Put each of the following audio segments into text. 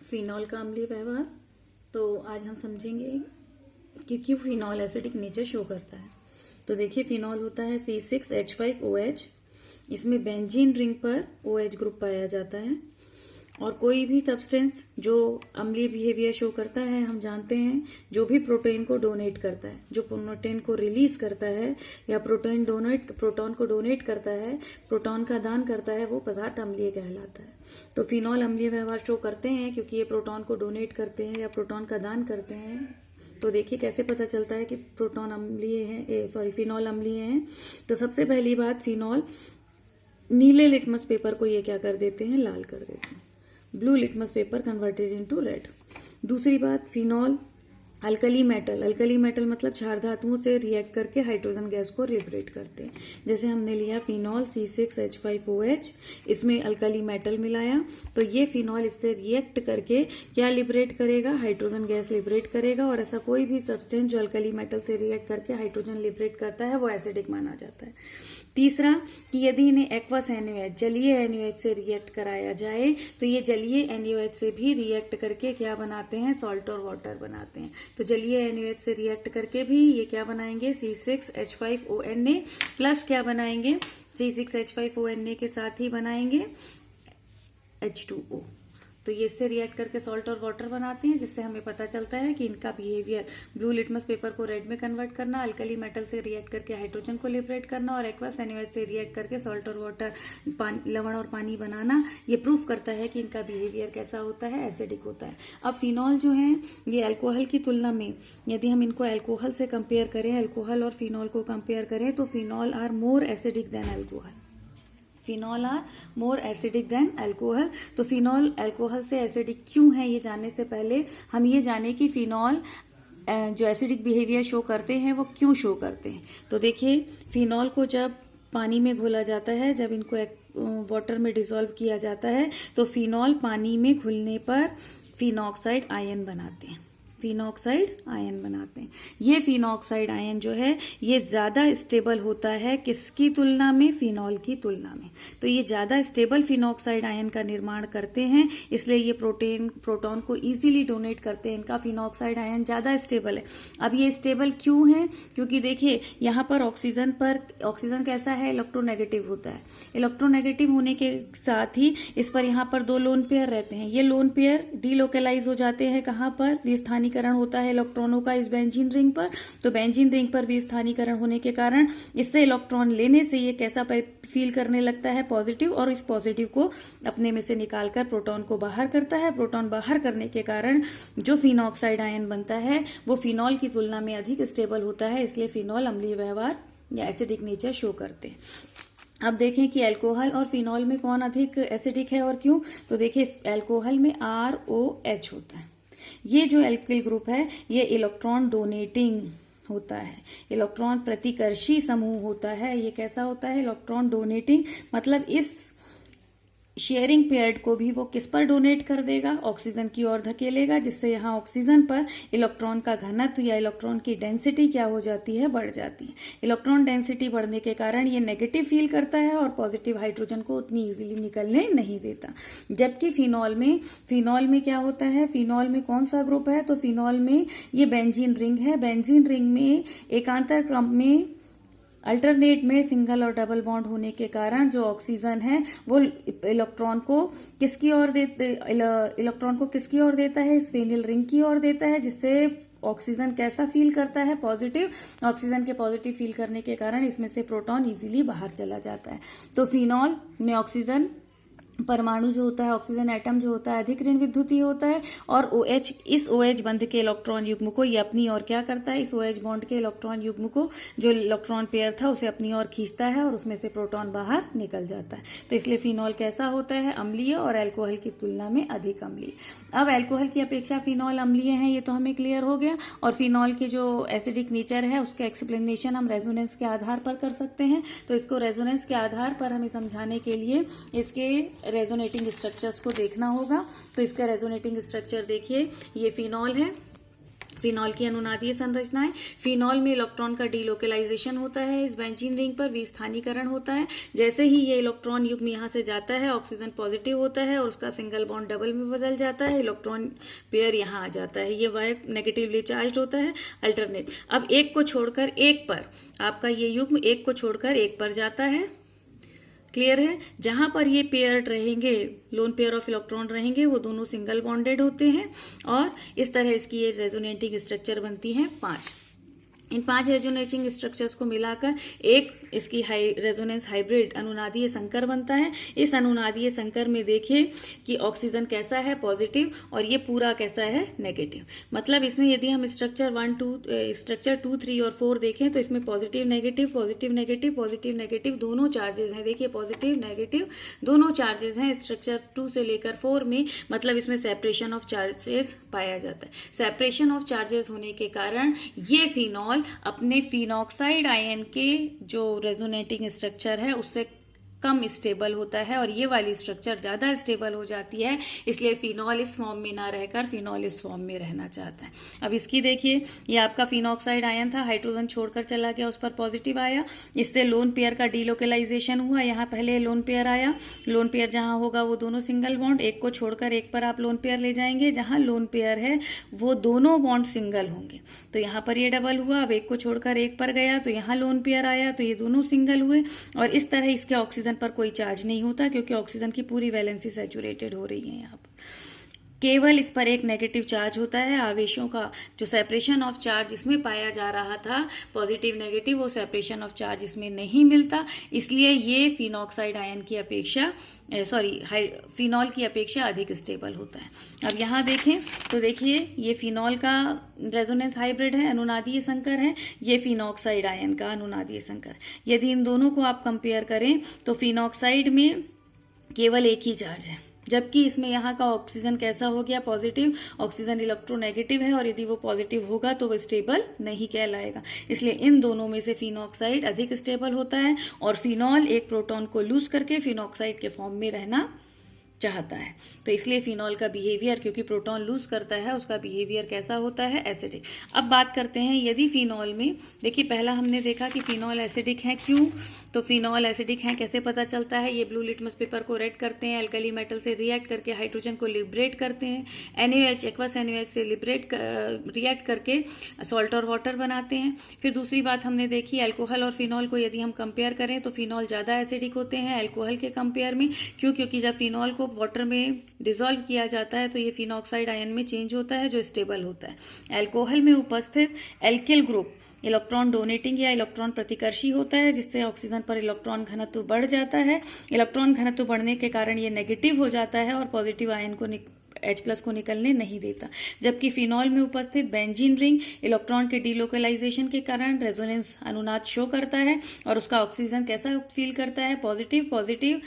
Phenol का अम्लीय व्यवहार। तो आज हम समझेंगे कि क्यों फिनॉल एसिडिक नेचर शो करता है। तो देखिए, फिनॉल होता है C6H5OH। इसमें बेंजीन रिंग पर OH ग्रुप पाया जाता है। और कोई भी सब्सटेंस जो अम्लीय बिहेवियर शो करता है, हम जानते हैं जो भी प्रोटीन को डोनेट करता है, जो प्रोटीन को रिलीज करता है या प्रोटोन को डोनेट करता है, प्रोटॉन का दान करता है, वो पदार्थ अम्लीय कहलाता है। तो फिनॉल अम्लीय व्यवहार शो करते हैं क्योंकि ये प्रोटॉन को डोनेट करते हैं या प्रोटॉन का दान करते हैं। तो देखिए कैसे पता चलता है कि प्रोटॉन अम्लीय है, फिनॉल अम्लीय है। तो सबसे पहली बात, फिनॉल नीले लिटमस पेपर को ये क्या कर देते हैं, लाल कर देते हैं। Blue litmus paper converted into red. दूसरी बात, फिनॉल अल्कली मेटल मतलब क्षार धातुओं से रिएक्ट करके हाइड्रोजन गैस को लिबरेट करते हैं। जैसे हमने लिया फिनॉल C6H5OH, इसमें अल्कली मेटल मिलाया, तो ये फिनॉल इससे रिएक्ट करके क्या लिबरेट करेगा, हाइड्रोजन गैस लिबरेट करेगा। और ऐसा कोई भी सब्सटेंस जो अल्कली मेटल से रिएक्ट करके हाइड्रोजन लिबरेट करता है वो एसिडिक माना जाता है। तीसरा कि यदि इन्हें एक्वस NaOH जलीय NaOH से रिएक्ट कराया जाए तो ये जलीय NaOH से भी रिएक्ट करके क्या बनाते हैं, सॉल्ट और वाटर बनाते हैं। तो जलीय NaOH से रिएक्ट करके भी ये क्या बनाएंगे, C6H5ONa प्लस क्या बनाएंगे, C6H5ONa के साथ ही बनाएंगे H2O। तो ये इससे रिएक्ट करके सॉल्ट और वाटर बनाते हैं, जिससे हमें पता चलता है कि इनका बिहेवियर ब्लू लिटमस पेपर को रेड में कन्वर्ट करना, अल्कली मेटल से रिएक्ट करके हाइड्रोजन को लिबरेट करना और एक्वस NaOH से रिएक्ट करके सॉल्ट और वाटर, लवण और पानी बनाना, ये प्रूफ करता है कि इनका बिहेवियर कैसा होता है, एसिडिक होता है। अब फिनॉल जो है ये अल्कोहल की तुलना में, यदि हम इनको अल्कोहल से कंपेयर करें, अल्कोहल और फिनॉल को कंपेयर करें, तो phenol are more acidic than alcohol. Phenol are more acidic than alcohol. तो फिनॉल अल्कोहल से एसिडिक क्यों है, ये जानने से पहले हम ये जाने कि फिनॉल जो एसिडिक बिहेवियर शो करते हैं वो क्यों शो करते हैं। तो देखिए, फिनॉल को जब पानी में घोला जाता है, जब इनको वाटर में डिसॉल्व किया जाता है, तो फिनॉल पानी में घुलने पर फिनॉक्साइड आयन बनाते हैं। ये फिनॉक्साइड आयन जो है ये ज्यादा स्टेबल होता है किसकी तुलना में, फिनॉल की तुलना में। तो ये ज्यादा स्टेबल फिनॉक्साइड आयन का निर्माण करते हैं, इसलिए ये प्रोटॉन को इजीली डोनेट करते हैं। इनका फिनॉक्साइड आयन ज्यादा स्टेबल है। अब ये स्टेबल क्यों है, क्योंकि देखिए यहाँ पर ऑक्सीजन कैसा है, इलेक्ट्रोनेगेटिव होता है। इलेक्ट्रोनेगेटिव होने के साथ ही इस पर यहाँ पर दो लोन पेयर रहते हैं। ये लोन पेयर डीलोकलाइज हो जाते हैं, कहाँ पर, विस्थानीकरण होता है इलेक्ट्रॉनों का इस बेंजीन रिंग पर। तो बेंजीन रिंग पर विस्थानीकरण होने के कारण इससे इलेक्ट्रॉन लेने से ये कैसा फील करने लगता है, पॉजिटिव, और इस पॉजिटिव को अपने में से निकालकर प्रोटॉन को बाहर करता है। प्रोटॉन बाहर करने के कारण जो फिनॉक्साइड आयन बनता है वो फिनॉल की तुलना में अधिक स्टेबल होता है, इसलिए फिनॉल अम्लीय व्यवहार या एसिडिक नेचर शो करते हैं। अब देखें कि अल्कोहल और फिनॉल में कौन अधिक एसिडिक है और क्यों। तो देखिए, अल्कोहल में ROH होता है। ये जो एल्किल ग्रुप है ये इलेक्ट्रॉन डोनेटिंग होता है, इलेक्ट्रॉन प्रतिकर्षी समूह होता है। ये कैसा होता है, इलेक्ट्रॉन डोनेटिंग, मतलब इस शेयरिंग पेयर्ड को भी वो किस पर डोनेट कर देगा, ऑक्सीजन की ओर धकेलेगा, जिससे यहाँ ऑक्सीजन पर इलेक्ट्रॉन का घनत्व या इलेक्ट्रॉन की डेंसिटी क्या हो जाती है, बढ़ जाती है। इलेक्ट्रॉन डेंसिटी बढ़ने के कारण ये नेगेटिव फील करता है और पॉजिटिव हाइड्रोजन को उतनी इजीली निकलने नहीं देता। जबकि फिनॉल में क्या होता है, फिनॉल में कौन सा ग्रुप है, तो फिनॉल में ये बेंजीन रिंग है। बेंजीन रिंग में एकांतर क्रम में अल्टरनेट में सिंगल और डबल बॉन्ड होने के कारण जो ऑक्सीजन है वो इलेक्ट्रॉन को किसकी ओर देता है, इस फेनिल रिंग की ओर देता है, जिससे ऑक्सीजन कैसा फील करता है, पॉजिटिव। ऑक्सीजन के पॉजिटिव फील करने के कारण इसमें से प्रोटॉन इजीली बाहर चला जाता है। तो फिनॉल में ऑक्सीजन परमाणु जो होता है, ऑक्सीजन एटम जो होता है, अधिक ऋण विद्युतीय होता है। और OH, इस OH बंध के इलेक्ट्रॉन युग्म को ये अपनी ओर क्या करता है, इस OH बॉन्ड के इलेक्ट्रॉन युग्म को, जो इलेक्ट्रॉन पेयर था उसे अपनी ओर खींचता है और उसमें से प्रोटॉन बाहर निकल जाता है। तो इसलिए फिनॉल कैसा होता है, अम्लीय, और अल्कोहल की तुलना में अधिक अम्लीय। अब अल्कोहल की अपेक्षा फिनॉल अम्लीय है, ये तो हमें क्लियर हो गया। और फिनॉल की जो एसिडिक नेचर है उसका एक्सप्लेनेशन हम रेजोनेंस के आधार पर कर सकते हैं। तो इसको रेजोनेंस के आधार पर हमें समझाने के लिए इसके रेजोनेटिंग स्ट्रक्चर्स को देखना होगा। तो इसका रेजोनेटिंग स्ट्रक्चर देखिए, ये फिनॉल है। फिनॉल की अनुनादीय संरचना है। फिनॉल में इलेक्ट्रॉन का डीलोकलाइजेशन होता है, इस बेंजीन रिंग पर विस्थानीकरण होता है। जैसे ही ये इलेक्ट्रॉन युग्म यहाँ से जाता है, ऑक्सीजन पॉजिटिव होता है और उसका सिंगल बॉन्ड डबल में बदल जाता है, इलेक्ट्रॉन पेयर यहाँ आ जाता है। ये वायर नेगेटिवली चार्ज होता है, अल्टरनेट। अब एक को छोड़कर एक पर, आपका ये युग्म एक को छोड़कर एक पर जाता है, क्लियर है। जहां पर ये पेयर रहेंगे, लोन पेयर ऑफ इलेक्ट्रॉन रहेंगे, वो दोनों सिंगल बॉन्डेड होते हैं और इस तरह इसकी ये रेजोनेटिंग स्ट्रक्चर बनती हैं 5। इन 5 रेजोनेटिंग स्ट्रक्चर्स को मिलाकर एक इसकी रेजोनेंस हाइब्रिड अनुनादीय संकर बनता है। इस अनुनादीय संकर में देखिए कि ऑक्सीजन कैसा है, पॉजिटिव, और ये पूरा कैसा है, नेगेटिव। मतलब इसमें यदि हम स्ट्रक्चर 2, 3 और 4 देखें तो इसमें positive negative, positive negative, positive negative दोनों चार्जेस हैं। देखिए पॉजिटिव नेगेटिव दोनों चार्जेस हैं स्ट्रक्चर 2 से लेकर 4 में। मतलब इसमें सेपरेशन ऑफ चार्जेस पाया जाता है। सेपरेशन ऑफ चार्जेस होने के कारण ये फिनॉल अपने फिनॉक्साइड आयन के जो रेजोनेटिंग स्ट्रक्चर है उससे कम स्टेबल होता है और ये वाली स्ट्रक्चर ज्यादा स्टेबल हो जाती है। इसलिए फिनॉल इस फॉर्म में ना रहकर फिनॉल इस फॉर्म में रहना चाहता है। अब इसकी देखिए, ये आपका फिनॉक्साइड आयन था, हाइड्रोजन छोड़कर चला गया, उस पर पॉजिटिव आया, इससे लोन पेयर का डीलोकलाइजेशन हुआ। यहाँ पहले लोन पेयर आया, लोन पेयर जहां होगा वो दोनों सिंगल बॉन्ड, एक को छोड़कर एक पर आप लोन पेयर ले जाएंगे, जहां लोन पेयर है वो दोनों बॉन्ड सिंगल होंगे। तो यहाँ पर ये डबल हुआ, अब एक को छोड़कर एक पर गया तो यहाँ लोन पेयर आया तो ये दोनों सिंगल हुए। और इस तरह इसके ऑक्सीजन पर कोई चार्ज नहीं होता क्योंकि ऑक्सीजन की पूरी वैलेंसी सैचुरेटेड हो रही है। यहाँ पर केवल इस पर एक नेगेटिव चार्ज होता है। आवेशों का जो सेपरेशन ऑफ चार्ज इसमें पाया जा रहा था, पॉजिटिव नेगेटिव, वो सेपरेशन ऑफ चार्ज इसमें नहीं मिलता। इसलिए ये फिनॉक्साइड आयन की अपेक्षा फिनॉल की अपेक्षा अधिक स्टेबल होता है। अब यहाँ देखें तो देखिए ये फिनॉल का रेजोनेंस हाइब्रिड है, अनुनादीय संकर है, ये फिनॉक्साइड आयन का अनुनादीय संकर। यदि इन दोनों को आप कंपेयर करें तो फिनॉक्साइड में केवल एक ही चार्ज है, जबकि इसमें यहाँ का ऑक्सीजन कैसा हो गया, पॉजिटिव। ऑक्सीजन इलेक्ट्रोनेगेटिव है और यदि वो पॉजिटिव होगा तो वो स्टेबल नहीं कहलाएगा। इसलिए इन दोनों में से फिनॉक्साइड अधिक स्टेबल होता है और फिनॉल एक प्रोटॉन को लूज करके फिनॉक्साइड के फॉर्म में रहना चाहता है। तो इसलिए फिनॉल का बिहेवियर, क्योंकि प्रोटॉन लूज करता है, उसका बिहेवियर कैसा होता है, एसिडिक। अब बात करते हैं यदि फिनॉल में, देखिए पहला हमने देखा कि फिनॉल एसिडिक है, क्यों? तो फिनॉल एसिडिक है कैसे पता चलता है? ये ब्लू लिटमस पेपर को रेड करते हैं, अल्कली मेटल से रिएक्ट करके हाइड्रोजन को लिबरेट करते हैं, NaOH एक्वस NaOH से रिएक्ट करके सॉल्ट और वाटर बनाते हैं। फिर दूसरी बात हमने देखी, अल्कोहल और फिनॉल को यदि हम कंपेयर करें तो फिनॉल ज्यादा एसिडिक होते हैं अल्कोहल के कंपेयर में। क्यों? क्योंकि जब फिनॉल को वाटर में डिसॉल्व किया जाता है तो ये फिनॉक्साइड आयन में चेंज होता है जो स्टेबल होता है। अल्कोहल में उपस्थित एल्किल ग्रुप इलेक्ट्रॉन डोनेटिंग या इलेक्ट्रॉन प्रतिकर्षी होता है, जिससे ऑक्सीजन पर इलेक्ट्रॉन घनत्व बढ़ जाता है। इलेक्ट्रॉन घनत्व बढ़ने के कारण ये नेगेटिव हो जाता है और पॉजिटिव आयन को H+ को निकलने नहीं देता। जबकि फिनॉल में उपस्थित बेंजीन रिंग इलेक्ट्रॉन के डीलोकलाइजेशन के कारण रेजोनेंस अनुनाद शो करता है और उसका ऑक्सीजन कैसा फील करता है, पॉजिटिव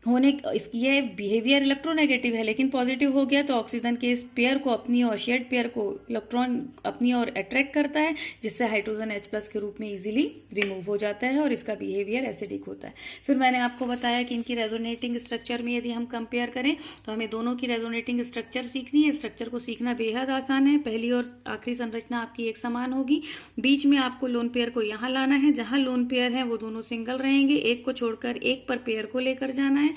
होने। ये बिहेवियर इलेक्ट्रोनेगेटिव है लेकिन पॉजिटिव हो गया तो ऑक्सीजन के इस पेयर को अपनी और शेड पेयर को इलेक्ट्रॉन अपनी ओर अट्रैक्ट करता है, जिससे हाइड्रोजन H+ के रूप में इजीली रिमूव हो जाता है और इसका बिहेवियर एसिडिक होता है। फिर मैंने आपको बताया कि इनकी रेजोनेटिंग स्ट्रक्चर में यदि हम कंपेयर करें तो हमें दोनों की रेजोनेटिंग स्ट्रक्चर सीखनी है। स्ट्रक्चर को सीखना बेहद आसान है। पहली और आखिरी संरचना आपकी एक समान होगी। बीच में आपको लोन पेयर को यहाँ लाना है, जहां लोन पेयर है वो दोनों सिंगल रहेंगे, एक को छोड़कर एक पर पेयर को लेकर जाना है।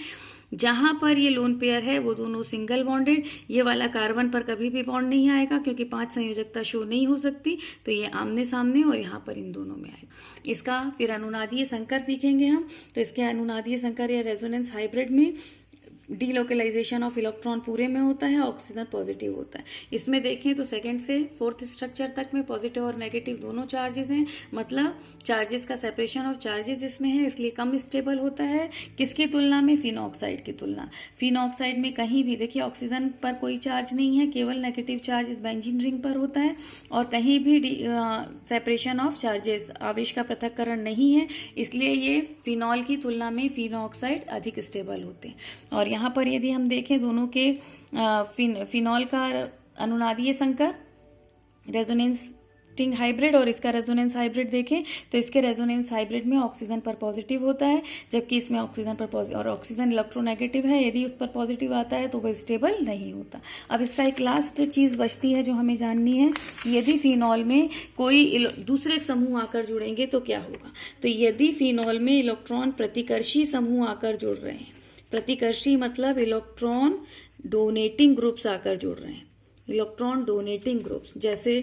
जहां पर ये लोन पेयर है वो दोनों सिंगल बॉन्डेड, ये वाला कार्बन पर कभी भी बॉन्ड नहीं आएगा क्योंकि 5 संयोजकता शो नहीं हो सकती, तो ये आमने सामने और यहाँ पर इन दोनों में आएगा। इसका फिर अनुनादीय संकर सीखेंगे हम। तो इसके अनुनादीय संकर या रेजोनेंस हाइब्रिड में डीलोकलाइजेशन ऑफ इलेक्ट्रॉन पूरे में होता है, ऑक्सीजन पॉजिटिव होता है। इसमें देखें तो सेकंड से फोर्थ स्ट्रक्चर तक में पॉजिटिव और नेगेटिव दोनों चार्जेस हैं। मतलब चार्जेस का सेपरेशन ऑफ चार्जेस इसमें है, इसलिए कम स्टेबल होता है। किसकी तुलना में? फिनॉक्साइड की तुलना। फिनॉक्साइड में कहीं भी देखिए ऑक्सीजन पर कोई चार्ज नहीं है, केवल नेगेटिव चार्ज इस बेंजीन रिंग पर होता है और कहीं भी सेपरेशन ऑफ चार्जेस, आवेश का पृथक्करण नहीं है, इसलिए ये फिनॉल की तुलना में फिनॉक्साइड अधिक स्टेबल होते हैं। और यहाँ पर यदि हम देखें दोनों के फिनॉल का अनुनादीय संकर रेजोनेंस रेजिस्टिंग हाइब्रिड और इसका रेजोनेंस हाइब्रिड देखें तो इसके रेजोनेंस हाइब्रिड में ऑक्सीजन पर पॉजिटिव होता है, जबकि इसमें ऑक्सीजन पर पॉजिटिव और ऑक्सीजन इलेक्ट्रोनेगेटिव है, यदि उस पर पॉजिटिव आता है तो वह स्टेबल नहीं होता। अब इसका एक लास्ट चीज बचती है जो हमें जाननी है, यदि फिनॉल में कोई दूसरे समूह आकर जुड़ेंगे तो क्या होगा। तो यदि फिनॉल में इलेक्ट्रॉन प्रतिकर्षी समूह आकर जुड़ रहे हैं, प्रतिकर्षी मतलब इलेक्ट्रॉन डोनेटिंग ग्रुप्स आकर जुड़ रहे हैं, इलेक्ट्रॉन डोनेटिंग ग्रुप्स, जैसे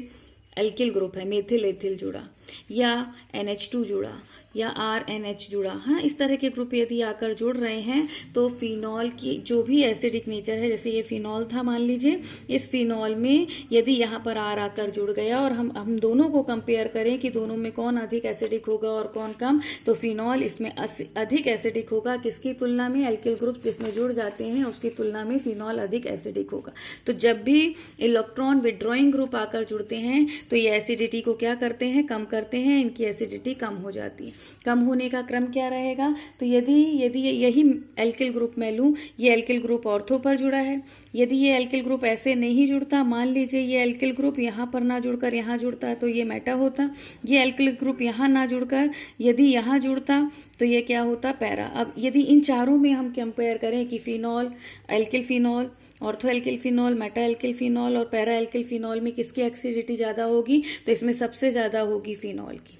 एल्किल ग्रुप है, मेथिल एथिल जुड़ा या NH2 जुड़ा या RNH जुड़ा, हाँ, इस तरह के ग्रुप यदि आकर जुड़ रहे हैं तो फिनॉल की जो भी एसिडिक नेचर है, जैसे ये फिनॉल था मान लीजिए, इस फिनॉल में यदि यहाँ पर R आकर जुड़ गया और हम दोनों को कंपेयर करें कि दोनों में कौन अधिक एसिडिक होगा और कौन कम, तो फिनॉल इसमें अधिक एसिडिक होगा किसकी तुलना में, एल्किल ग्रुप जिसमें जुड़ जाते हैं उसकी तुलना में फिनॉल अधिक एसिडिक होगा। तो जब भी इलेक्ट्रॉन विड्रॉइंग ग्रुप आकर जुड़ते हैं तो ये एसिडिटी को क्या करते हैं, कम करते हैं, इनकी एसिडिटी कम हो जाती है। कम होने का क्रम क्या रहेगा, तो यदि यही एल्किल ग्रुप मैं लूं, ये एल्किल ग्रुप ऑर्थो पर जुड़ा है, यदि ये एल्किल ग्रुप ऐसे नहीं जुड़ता, मान लीजिए ये एल्किल ग्रुप यहाँ पर ना जुड़कर यहाँ जुड़ता है तो ये मेटा होता, ये एल्किल ग्रुप यहाँ ना जुड़कर यदि यहाँ जुड़ता तो ये क्या होता, पैरा। अब यदि इन चारों में हम कंपेयर करें कि phenol, alkyl phenol, ortho alkyl phenol, Meta alkyl phenol और पैरा एल्किल फिनॉल में किसकी एसिडिटी ज्यादा होगी, तो इसमें सबसे ज्यादा होगी फिनॉल की,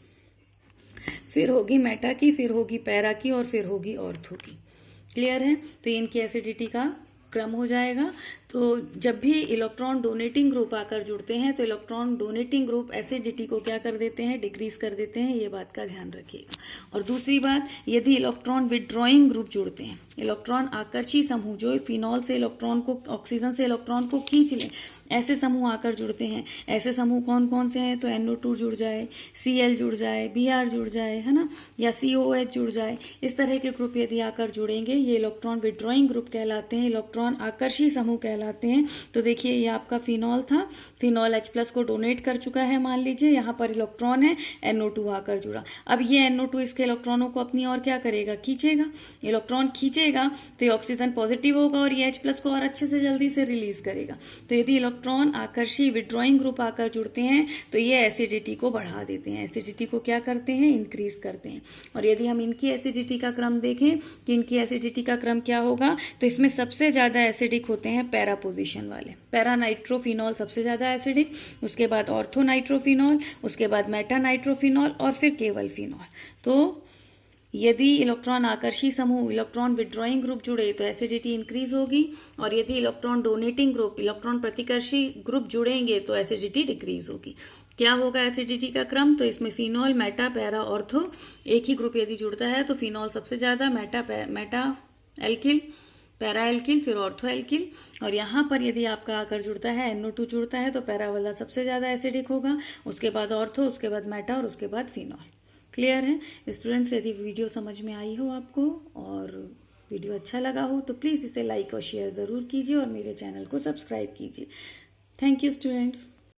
फिर होगी मेटा की, फिर होगी पैरा की और फिर होगी ऑर्थो की। क्लियर है। तो इनकी एसिडिटी का क्रम हो जाएगा। तो जब भी इलेक्ट्रॉन डोनेटिंग ग्रुप आकर जुड़ते हैं तो इलेक्ट्रॉन डोनेटिंग ग्रुप एसिडिटी को क्या कर देते हैं, डिक्रीज कर देते हैं, ये बात का ध्यान रखिएगा। और दूसरी बात, यदि इलेक्ट्रॉन विड्रॉइंग ग्रुप जुड़ते हैं, इलेक्ट्रॉन आकर्षी समूह जो फिनॉल से इलेक्ट्रॉन को, ऑक्सीजन से इलेक्ट्रॉन को खींच लें, ऐसे समूह आकर जुड़ते हैं। ऐसे समूह कौन कौन से हैं, तो NO2 जुड़ जाए, Cl जुड़ जाए, Br जुड़ जाए, है ना, या COH जुड़ जाए, इस तरह के ग्रुप यदि आकर जुड़ेंगे ये इलेक्ट्रॉन विड्रॉइंग ग्रुप कहलाते हैं, इलेक्ट्रॉन आकर्षी समूह कहलाते हैं। तो देखिए ये आपका फिनॉल था, फिनॉल H+ को डोनेट कर चुका है, मान लीजिए यहाँ पर इलेक्ट्रॉन है, NO2 आकर जुड़ा। अब ये NO2 इसके इलेक्ट्रॉनों को अपनी ओर क्या करेगा, खींचेगा, इलेक्ट्रॉन खींचेगा तो ये ऑक्सीजन पॉजिटिव होगा और ये H+ को और अच्छे से जल्दी से रिलीज करेगा। तो यदि इलेक्ट्रॉन आकर्षी विड्रॉइंग ग्रुप आकर जुड़ते हैं तो ये एसिडिटी को बढ़ा देते हैं, एसिडिटी को क्या करते हैं, इंक्रीज करते हैं। और यदि हम इनकी एसिडिटी का क्रम देखें कि इनकी एसिडिटी का क्रम क्या होगा, तो इसमें सबसे ज्यादा एसिडिक होते हैं पैरा पोजीशन वाले, पैरा नाइट्रोफिनॉल सबसे ज्यादा एसिडिक, उसके बाद ऑर्थो नाइट्रोफिनॉल, उसके बाद मेटा नाइट्रोफिनॉल और फिर केवल फिनॉल। तो यदि इलेक्ट्रॉन आकर्षी समूह, इलेक्ट्रॉन विड्रॉइंग ग्रुप जुड़े तो एसिडिटी इंक्रीज होगी, और यदि इलेक्ट्रॉन डोनेटिंग ग्रुप, इलेक्ट्रॉन प्रतिकर्षी ग्रुप जुड़ेंगे तो एसिडिटी डिक्रीज होगी। क्या होगा एसिडिटी का क्रम, तो इसमें फिनॉल, मेटा, पैरा, ऑर्थो, एक ही ग्रुप यदि जुड़ता है तो फिनॉल सबसे ज्यादा, मेटा एल्किल, पैरा एल्किल, फिर ऑर्थो एल्किल, और यहाँ पर यदि आपका आकर जुड़ता है, NO2 जुड़ता है तो पैरा वाला सबसे ज्यादा एसिडिक होगा, उसके बाद ऑर्थो, उसके बाद मेटा और उसके बाद फिनॉल। क्लियर है स्टूडेंट्स। यदि वीडियो समझ में आई हो आपको और वीडियो अच्छा लगा हो तो प्लीज़ इसे लाइक और शेयर ज़रूर कीजिए और मेरे चैनल को सब्सक्राइब कीजिए। Thank you students.